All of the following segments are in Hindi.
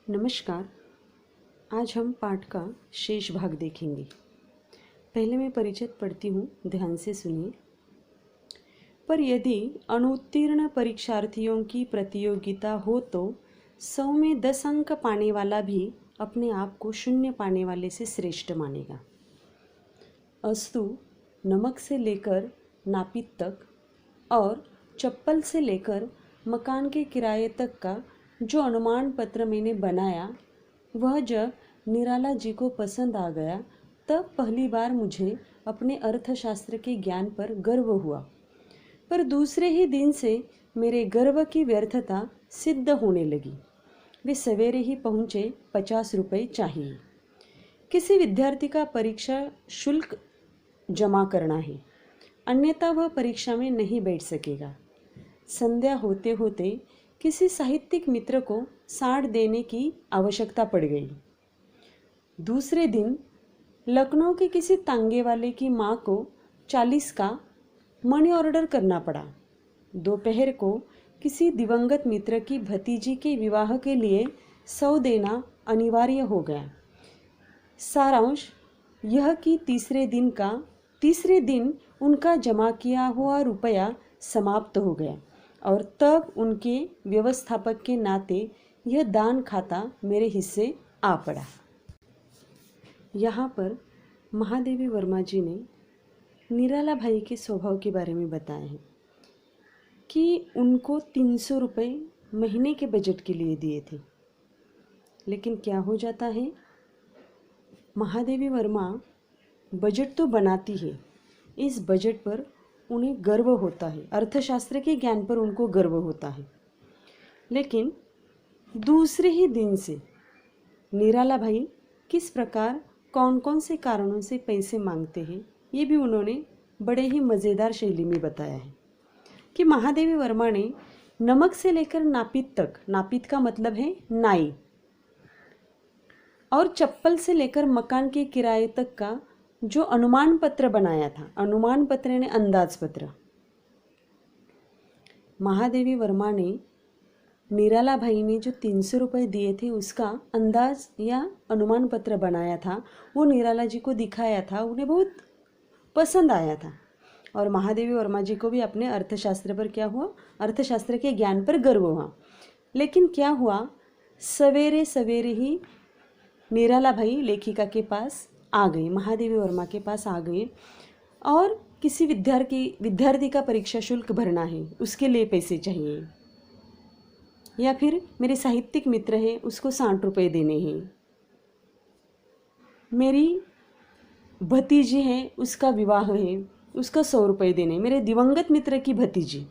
नमस्कार। आज हम पाठ का शेष भाग देखेंगे। पहले मैं परिचित पढ़ती हूँ, ध्यान से सुनिए। पर यदि अनुत्तीर्ण परीक्षार्थियों की प्रतियोगिता हो तो 100 में 10 अंक पाने वाला भी अपने आप को 0 पाने वाले से श्रेष्ठ मानेगा। अस्तु, नमक से लेकर नापित तक और चप्पल से लेकर मकान के किराए तक का जो अनुमान पत्र मैंने बनाया, वह जब निराला जी को पसंद आ गया तब पहली बार मुझे अपने अर्थशास्त्र के ज्ञान पर गर्व हुआ। पर दूसरे ही दिन से मेरे गर्व की व्यर्थता सिद्ध होने लगी। वे सवेरे ही पहुँचे, 50 रुपये चाहिए। किसी विद्यार्थी का परीक्षा शुल्क जमा करना है, अन्यथा वह परीक्षा में नहीं बैठ सकेगा। संध्या होते होते किसी साहित्यिक मित्र को 60 देने की आवश्यकता पड़ गई। दूसरे दिन लखनऊ के किसी तांगे वाले की माँ को 40 का मनी ऑर्डर करना पड़ा। दोपहर को किसी दिवंगत मित्र की भतीजी के विवाह के लिए 100 देना अनिवार्य हो गया। सारांश यह कि तीसरे दिन उनका जमा किया हुआ रुपया समाप्त हो गया और तब उनके व्यवस्थापक के नाते यह दान खाता मेरे हिस्से आ पड़ा। यहाँ पर महादेवी वर्मा जी ने निराला भाई के स्वभाव के बारे में बताया है कि उनको 300 रुपये महीने के बजट के लिए दिए थे। लेकिन क्या हो जाता है, महादेवी वर्मा बजट तो बनाती है, इस बजट पर उन्हें गर्व होता है, अर्थशास्त्र के ज्ञान पर उनको गर्व होता है। लेकिन दूसरे ही दिन से निराला भाई किस प्रकार कौन कौन से कारणों से पैसे मांगते हैं, ये भी उन्होंने बड़े ही मज़ेदार शैली में बताया है कि महादेवी वर्मा ने नमक से लेकर नापित तक, नापित का मतलब है नाई, और चप्पल से लेकर मकान के किराए तक का जो अनुमान पत्र बनाया था, अनुमान पत्र यानी अंदाज पत्र, महादेवी वर्मा ने निराला भाई ने जो 300 रुपये दिए थे उसका अंदाज या अनुमान पत्र बनाया था, वो निराला जी को दिखाया था। उन्हें बहुत पसंद आया था और महादेवी वर्मा जी को भी अपने अर्थशास्त्र पर क्या हुआ, अर्थशास्त्र के ज्ञान पर गर्व हुआ। लेकिन क्या हुआ, सवेरे सवेरे ही निराला भाई लेखिका के पास आ गए, महादेवी वर्मा के पास आ गए और किसी विद्यार्थी का परीक्षा शुल्क भरना है, उसके लिए पैसे चाहिए, या फिर मेरे साहित्यिक मित्र है उसको 60 रुपये देने हैं, मेरी भतीजी है उसका विवाह है उसका 100 रुपये देने, मेरे दिवंगत मित्र की भतीजी,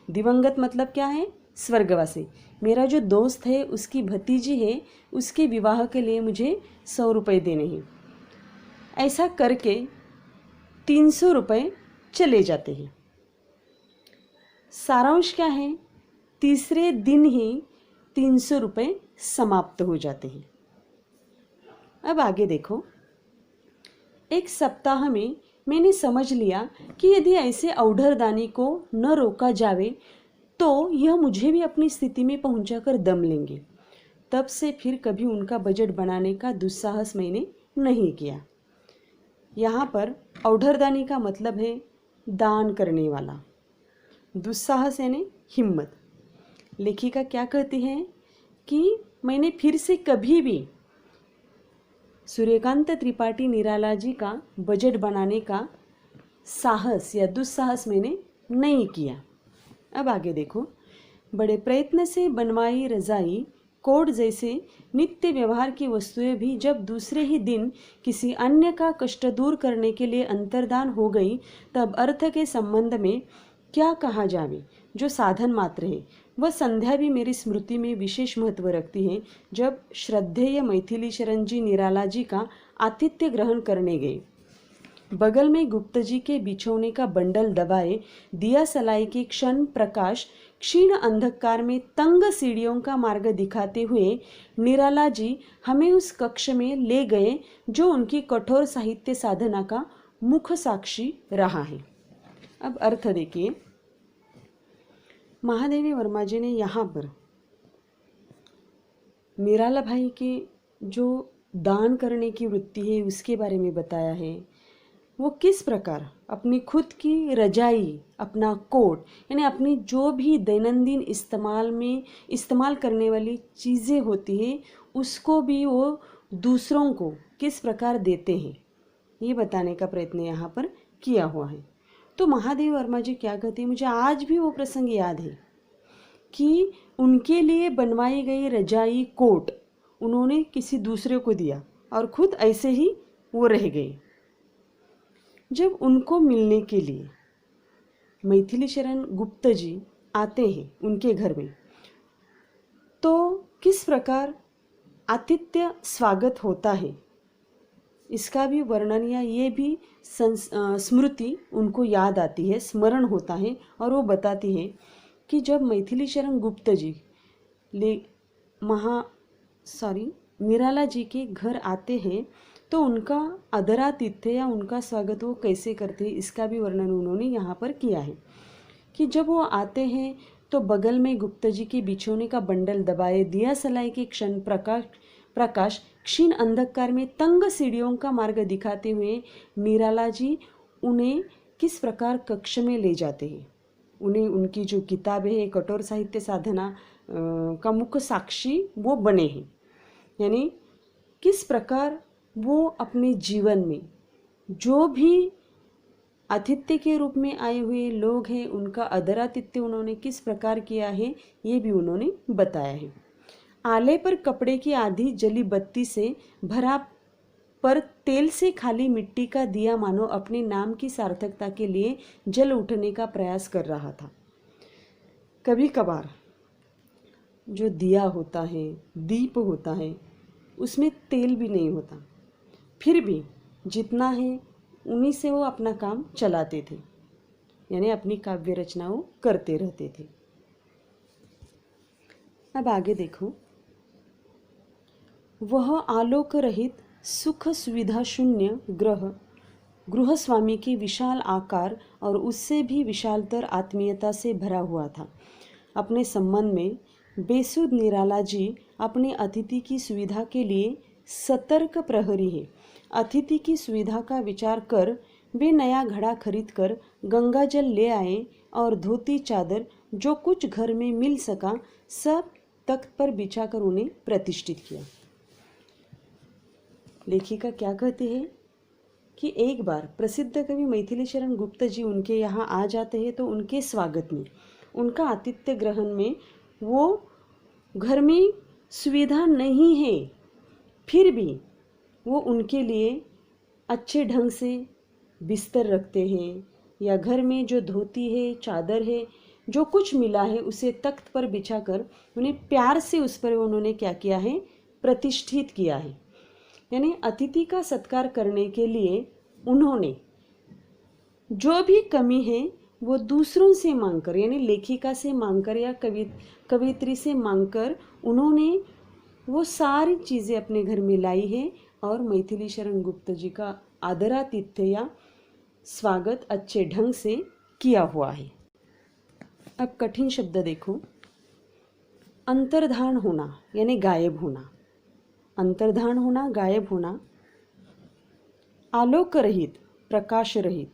दिवंगत मतलब क्या है, स्वर्गवासी, मेरा जो दोस्त है उसकी भतीजी है, उसके विवाह के लिए मुझे 100 रुपये देने हैं। ऐसा करके 300 रुपये चले जाते हैं। सारांश क्या है, तीसरे दिन ही 300 रुपये समाप्त हो जाते हैं। अब आगे देखो, एक सप्ताह में मैंने समझ लिया कि यदि ऐसे औढ़रदानी को न रोका जावे तो यह मुझे भी अपनी स्थिति में पहुंचाकर दम लेंगे। तब से फिर कभी उनका बजट बनाने का दुस्साहस मैंने नहीं किया। यहाँ पर औढ़रदानी का मतलब है दान करने वाला, दुस्साहस यानी हिम्मत। लेखिका क्या कहती है कि मैंने फिर से कभी भी सूर्यकांत त्रिपाठी निराला जी का बजट बनाने का साहस या दुस्साहस मैंने नहीं किया। अब आगे देखो, बड़े प्रयत्न से बनवाई रजाई, कोट जैसे नित्य व्यवहार की वस्तुएं भी जब दूसरे ही दिन किसी अन्य का कष्ट दूर करने के लिए अंतर्धान हो गई, तब अर्थ के संबंध में क्या कहा जावे, जो साधन मात्र है, वह संध्या भी मेरी स्मृति में विशेष महत्व रखती है। जब श्रद्धेय मैथिली शरण जी निराला जी का आतिथ्य ग्रहण करने गए, बगल में गुप्त जी के बिछौने का बंडल दबाए, दिया सलाई के क्षण प्रकाश क्षीण अंधकार में तंग सीढ़ियों का मार्ग दिखाते हुए निराला जी हमें उस कक्ष में ले गए जो उनकी कठोर साहित्य साधना का मुख साक्षी रहा है। अब अर्थ देखिए, महादेवी वर्मा जी ने यहाँ पर निराला भाई के जो दान करने की वृत्ति है उसके बारे में बताया है। वो किस प्रकार अपनी खुद की रजाई, अपना कोट, यानी अपनी जो भी दैनंदिन इस्तेमाल करने वाली चीज़ें होती है उसको भी वो दूसरों को किस प्रकार देते हैं, ये बताने का प्रयत्न यहाँ पर किया हुआ है। तो महादेव वर्मा जी क्या कहते हैं, मुझे आज भी वो प्रसंग याद है कि उनके लिए बनवाई गई रजाई कोट उन्होंने किसी दूसरे को दिया और खुद ऐसे ही वो रह गए। जब उनको मिलने के लिए मैथिली शरण गुप्त जी आते हैं उनके घर में, तो किस प्रकार आतिथ्य स्वागत होता है इसका भी वर्णन या ये भी स्मृति उनको याद आती है, स्मरण होता है। और वो बताती है कि जब मैथिली शरण गुप्त जी निराला जी के घर आते हैं तो उनका आदरातिथ्य या उनका स्वागत वो कैसे करते हैं इसका भी वर्णन उन्होंने यहाँ पर किया है। कि जब वो आते हैं तो बगल में गुप्त जी के बिछोने का बंडल दबाए दिया सलाई के प्रकाश क्षीण अंधकार में तंग सीढ़ियों का मार्ग दिखाते हुए निराला जी उन्हें किस प्रकार कक्ष में ले जाते हैं। उन्हें उनकी जो किताबें हैं कठोर साहित्य साधना का मुख्य साक्षी वो बने हैं। यानी किस प्रकार वो अपने जीवन में जो भी आतिथ्य के रूप में आए हुए लोग हैं उनका आदरातिथ्य उन्होंने किस प्रकार किया है ये भी उन्होंने बताया है। आले पर कपड़े की आधी जली बत्ती से भरा पर तेल से खाली मिट्टी का दिया मानो अपने नाम की सार्थकता के लिए जल उठने का प्रयास कर रहा था। कभी कभार जो दिया होता है, दीप होता है, उसमें तेल भी नहीं होता, फिर भी जितना है उन्हीं से वो अपना काम चलाते थे, यानी अपनी काव्य रचनाओं करते रहते थे। अब आगे देखो, वह आलोक रहित सुख सुविधा शून्य गृहस्वामी के विशाल आकार और उससे भी विशालतर आत्मीयता से भरा हुआ था। अपने संबंध में बेसुध निराला जी अपने अतिथि की सुविधा के लिए सतर्क प्रहरी है। अतिथि की सुविधा का विचार कर वे नया घड़ा खरीद कर गंगा जल ले आए और धोती चादर जो कुछ घर में मिल सका सब तख्त पर बिछाकर उन्हें प्रतिष्ठित किया। लेखिका क्या कहती है कि एक बार प्रसिद्ध कवि मैथिली शरण गुप्त जी उनके यहाँ आ जाते हैं तो उनके स्वागत में, उनका आतिथ्य ग्रहण में वो घर में सुविधा नहीं है, फिर भी वो उनके लिए अच्छे ढंग से बिस्तर रखते हैं या घर में जो धोती है, चादर है, जो कुछ मिला है उसे तख्त पर बिछाकर उन्हें प्यार से उस पर उन्होंने क्या किया है, प्रतिष्ठित किया है। यानी अतिथि का सत्कार करने के लिए उन्होंने जो भी कमी है वो दूसरों से मांगकर, यानी लेखिका से मांगकर या कवित्री से मांगकर उन्होंने वो सारी चीज़ें अपने घर में लाई है और मैथिली शरण गुप्त जी का आदरातिथ्य या स्वागत अच्छे ढंग से किया हुआ है। अब कठिन शब्द देखो, अंतर्धान होना यानी गायब होना, अंतर्धान होना, गायब होना, आलोक रहित, प्रकाश रहित,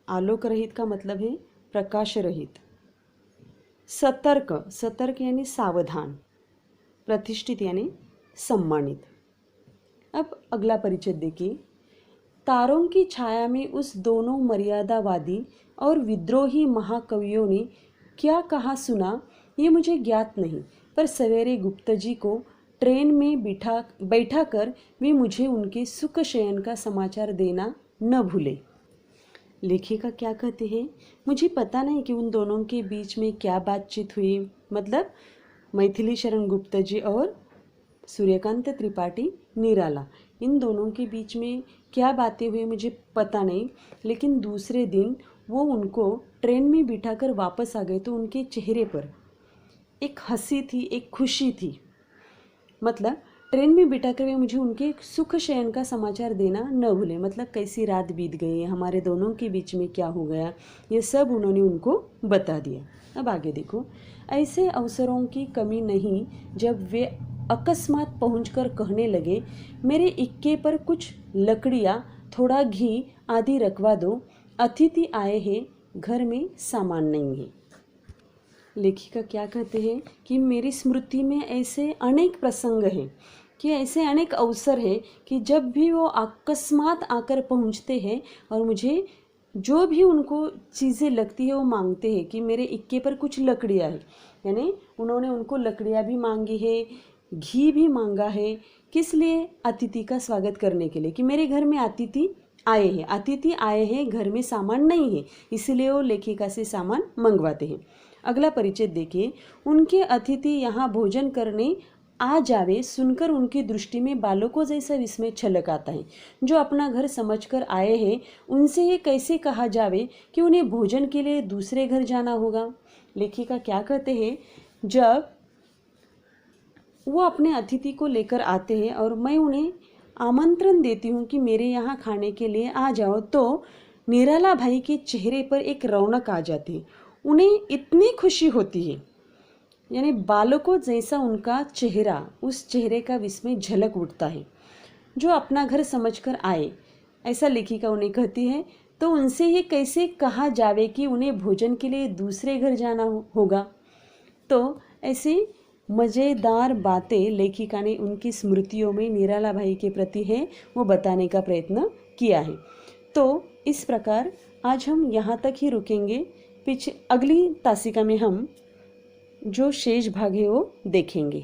आलोक रहित का मतलब है प्रकाश रहित, सतर्क, सतर्क यानी सावधान, प्रतिष्ठित यानी सम्मानित। अब अगला परिचय देखिए, तारों की छाया में उस दोनों मर्यादावादी और विद्रोही महाकवियों ने क्या कहा सुना ये मुझे ज्ञात नहीं, पर सवेरे गुप्त जी को ट्रेन में बैठा कर वे मुझे उनके सुख शयन का समाचार देना न भूले। लेखिका क्या कहते हैं, मुझे पता नहीं कि उन दोनों के बीच में क्या बातचीत हुई, मतलब मैथिली शरण गुप्त जी और सूर्यकांत त्रिपाठी निराला, इन दोनों के बीच में क्या बातें हुई मुझे पता नहीं, लेकिन दूसरे दिन वो उनको ट्रेन में बिठाकर वापस आ गए तो उनके चेहरे पर एक हंसी थी, एक खुशी थी। मतलब ट्रेन में बिठाकर वे मुझे उनके सुख शयन का समाचार देना न भूले, मतलब कैसी रात बीत गई, हमारे दोनों के बीच में क्या हो गया, ये सब उन्होंने उनको बता दिया। अब आगे देखो, ऐसे अवसरों की कमी नहीं जब वे अकस्मात पहुंचकर कहने लगे, मेरे इक्के पर कुछ लकड़ियाँ, थोड़ा घी आदि रखवा दो, अतिथि आए हैं, घर में सामान नहीं है। लेखिका क्या कहते हैं कि मेरी स्मृति में ऐसे अनेक प्रसंग हैं, कि ऐसे अनेक अवसर हैं कि जब भी वो अकस्मात आकर पहुंचते हैं और मुझे जो भी उनको चीज़ें लगती है वो मांगते हैं कि मेरे इक्के पर कुछ लकड़ियाँ हैं, यानी उन्होंने उनको लकड़ियाँ भी मांगी है, घी भी मांगा है। किस लिए? अतिथि का स्वागत करने के लिए, कि मेरे घर में अतिथि आए हैं, घर में सामान नहीं है, इसलिए वो लेखिका से सामान मंगवाते हैं। अगला परिचय देखिए, उनके अतिथि यहाँ भोजन करने आ जावे सुनकर उनकी दृष्टि में बालकों जैसा विस्मय छलक आता है। जो अपना घर समझकर आए हैं, उनसे ये कैसे कहा जावे कि उन्हें भोजन के लिए दूसरे घर जाना होगा। लेखिका क्या कहते हैं, जब वो अपने अतिथि को लेकर आते हैं और मैं उन्हें आमंत्रण देती हूँ कि मेरे यहाँ खाने के लिए आ जाओ, तो निराला भाई के चेहरे पर एक रौनक आ जाती है, उन्हें इतनी खुशी होती है, यानी बालकों जैसा उनका चेहरा, उस चेहरे का विस्मय झलक उठता है। जो अपना घर समझकर आए, ऐसा लेखिका उन्हें कहती है, तो उनसे ये कैसे कहा जावे कि उन्हें भोजन के लिए दूसरे घर जाना होगा। तो ऐसी मज़ेदार बातें लेखिका ने उनकी स्मृतियों में निराला भाई के प्रति है वो बताने का प्रयत्न किया है। तो इस प्रकार आज हम यहाँ तक ही रुकेंगे। अगली तासिका में हम जो शेष भाग है वो देखेंगे।